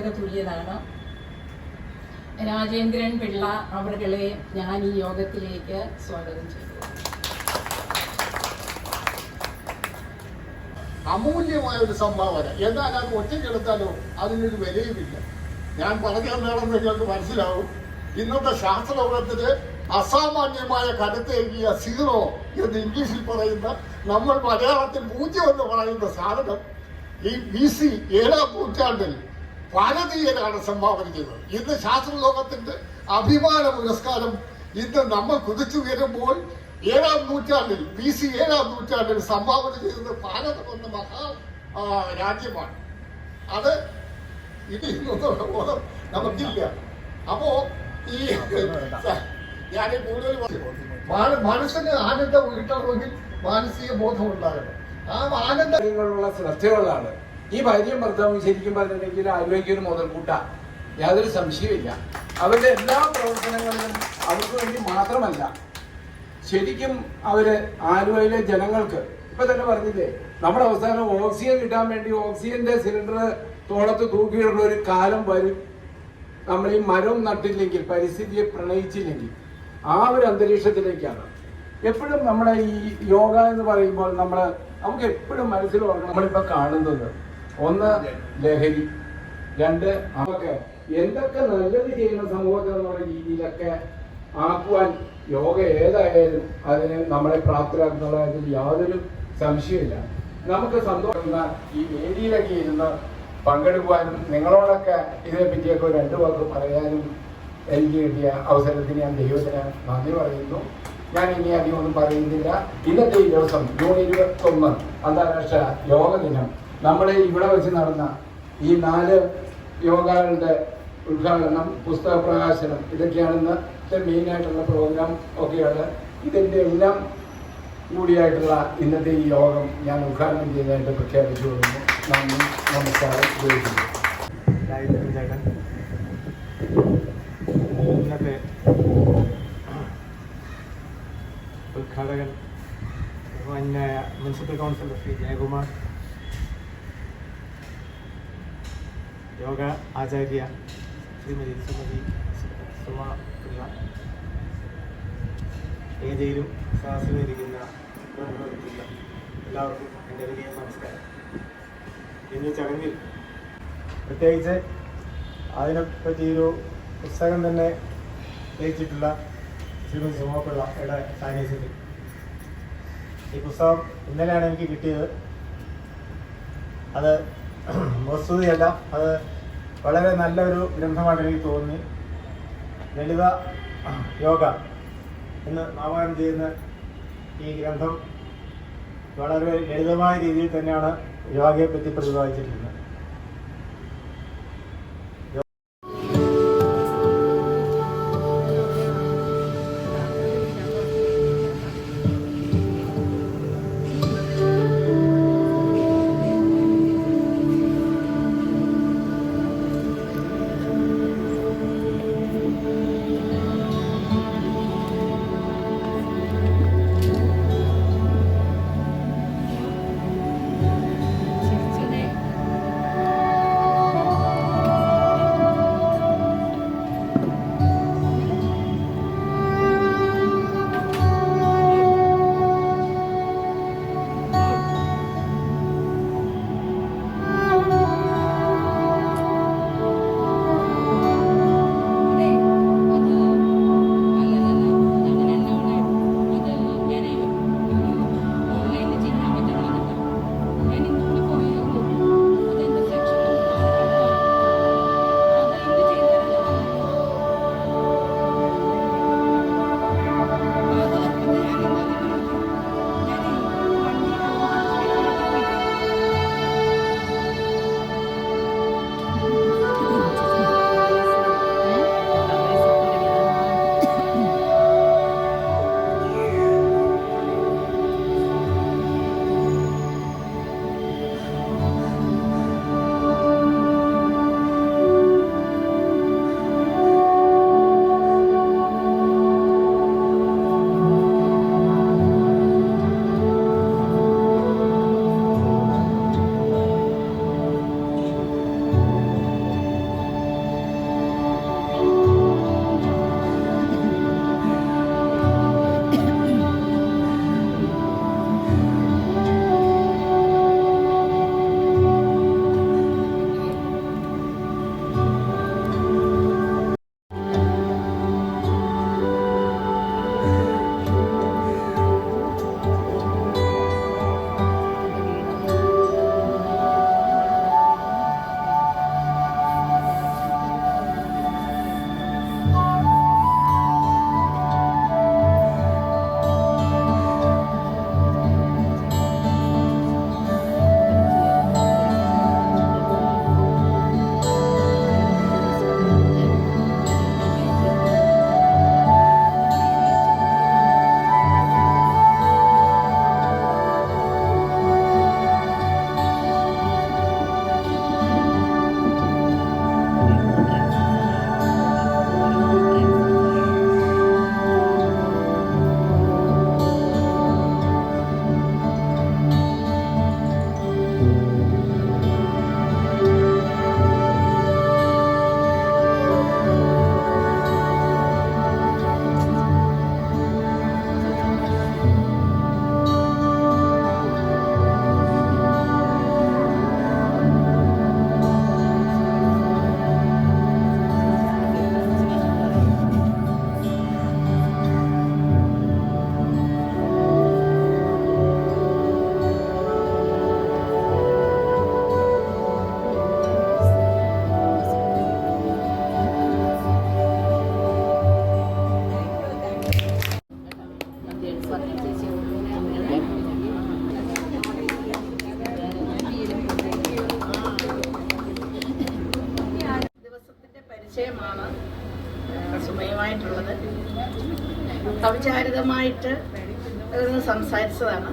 സാധക തുല്യനാണ്. രാജേന്ദ്രൻ പിള്ള അവരുകളെ ഞാൻ ഈ യോഗത്തിലേക്ക് സ്വാഗതം ചെയ്തു. അമൂല്യമായ ഒരു സംഭാവന. എന്നാൽ അത് ഒറ്റയ്ക്കെടുത്താലോ അതിനൊരു വിലയുമില്ല. ഞാൻ പറഞ്ഞെന്താണെന്ന് നിങ്ങൾക്ക് മനസ്സിലാവും. ഇന്നത്തെ ശാസ്ത്രലോകത്തിന് അസാമാന്യമായ കരുത്തേകിയ സീറോ എന്ന് ഇംഗ്ലീഷിൽ പറയുന്ന, നമ്മൾ മലയാളത്തിൽ 0 എന്ന് പറയുന്ന സാധനം ഈ BC 7-ാം നൂറ്റാണ്ടിൽ ഭാരതീയരാണ് സംഭാവന ചെയ്തത്. ഇന്ന് ശാസ്ത്രലോകത്തിന്റെ അഭിമാന പുരസ്കാരം ഇന്ന് നമ്മൾ കുതിച്ചുയരുമ്പോൾ 7-ാം നൂറ്റാണ്ടിൽ BC 7-ാം നൂറ്റാണ്ടിൽ സംഭാവന ചെയ്തത് ഭാരതം എന്ന മഹാ രാജ്യമാണ്. അത് ഇനി എന്നുള്ള ബോധം നമുക്കില്ല. അപ്പോ ഈ ഞാൻ കൂടുതൽ മനസ്സിന് ആനന്ദം കിട്ടണമെങ്കിൽ മാനസിക ബോധം ഉണ്ടാകണം. ആ ആനന്ദങ്ങളുള്ള ശ്രദ്ധകളാണ് ഈ ഭാര്യയും ഭർത്താവും. ശരിക്കും പറഞ്ഞിട്ടുണ്ടെങ്കിൽ ആലോചിക്കൊരു മുതൽക്കൂട്ട, യാതൊരു സംശയമില്ല. അവരുടെ എല്ലാ പ്രവർത്തനങ്ങളിലും അവർക്ക് വേണ്ടി മാത്രമല്ല, ശരിക്കും അവര് ആലുവയിലെ ജനങ്ങൾക്ക് ഇപ്പൊ തന്നെ പറഞ്ഞില്ലേ, നമ്മുടെ അവസാനം ഓക്സിജൻ കിട്ടാൻ വേണ്ടി ഓക്സിജന്റെ സിലിണ്ടർ തോളത്ത് തൂക്കിയിടുന്ന ഒരു കാലം വരും. നമ്മൾ ഈ മരം നട്ടില്ലെങ്കിൽ, പരിസ്ഥിതിയെ പ്രണയിച്ചില്ലെങ്കിൽ, ആ ഒരു അന്തരീക്ഷത്തിലേക്കാണ്. എപ്പോഴും നമ്മുടെ ഈ യോഗ എന്ന് പറയുമ്പോൾ നമുക്ക് എപ്പോഴും മനസ്സിൽ ഓർക്കണം, നമ്മളിപ്പോ കാണുന്നത് 1 ലഹരി, 2 നമുക്ക് എന്തൊക്കെ നല്ലത് ചെയ്യുന്ന സമൂഹത്തിൽ എന്നുള്ള രീതിയിലൊക്കെ ആക്കുവാൻ യോഗ ഏതായാലും അതിന് നമ്മളെ പ്രാപ്തരാക്കുന്നുള്ള കാര്യത്തിൽ യാതൊരു സംശയമില്ല. നമുക്ക് സന്തോഷം ഈ വേദിയിലൊക്കെ ഇരുന്ന് പങ്കെടുക്കുവാനും നിങ്ങളോടൊക്കെ ഇതിനെപ്പറ്റിയൊക്കെ 2 വാക്ക് പറയാനും എനിക്ക് കിട്ടിയ അവസരത്തിന് ഞാൻ ദൈവത്തിന് നന്ദി പറയുന്നു. ഞാൻ ഇനി അധികം ഒന്നും പറയുന്നില്ല. ഇന്നത്തെ ഈ ദിവസം ജൂൺ 21 അന്താരാഷ്ട്ര യോഗ ദിനം, നമ്മുടെ ഇവിടെ വെച്ച് നടന്ന ഈ 4 യോഗകളുടെ ഉദ്ഘാടനം, പുസ്തക പ്രകാശനം, ഇതൊക്കെയാണ് ഇന്നത്തെ മെയിനായിട്ടുള്ള പ്രോഗ്രാം ഒക്കെയാണ്. ഇതിൻ്റെ എല്ലാം കൂടിയായിട്ടുള്ള ഇന്നത്തെ ഈ യോഗം ഞാൻ ഉദ്ഘാടനം ചെയ്തതായിട്ട് പ്രഖ്യാപിച്ചു കൊള്ളുന്നു. നന്ദി, നമസ്കാരം. ഇന്നത്തെ ഉദ്ഘാടകൻ ബഹുമാന്യനായ മുനിസിപ്പൽ കൗൺസിലർ ശ്രീ ജയകുമാർ, യോഗ ആചാര്യ ശ്രീമതി സുമ പിള്ള, വേദിയിലും സദസ്സിലിരിക്കുന്ന എല്ലാവർക്കും എൻ്റെ വലിയ നമസ്കാരം. ഇന്ന് ചടങ്ങിൽ പ്രത്യേകിച്ച് അതിനെപ്പറ്റിയൊരു പുസ്തകം തന്നെ രചിച്ചിട്ടുള്ള ശ്രീമതി സുമ പിള്ളയുടെ സാന്നിധ്യത്തിൽ, ഈ പുസ്തകം ഇന്നലെയാണ് എനിക്ക് കിട്ടിയത്. അത് വസ്തുതയല്ല, അത് വളരെ നല്ലൊരു ഗ്രന്ഥമായിട്ട് എനിക്ക് തോന്നി. ലളിത യോഗ എന്ന് നാമകരണം ചെയ്യുന്ന ഈ ഗ്രന്ഥം വളരെ ലളിതമായ രീതിയിൽ തന്നെയാണ് യോഗയെ പറ്റി പ്രതിപാദിച്ചിരിക്കുന്നത്. പരിചയമാണ് സുമയുമായിട്ടുള്ളത്. അവിചാരിതമായിട്ട് സംസാരിച്ചതാണ്.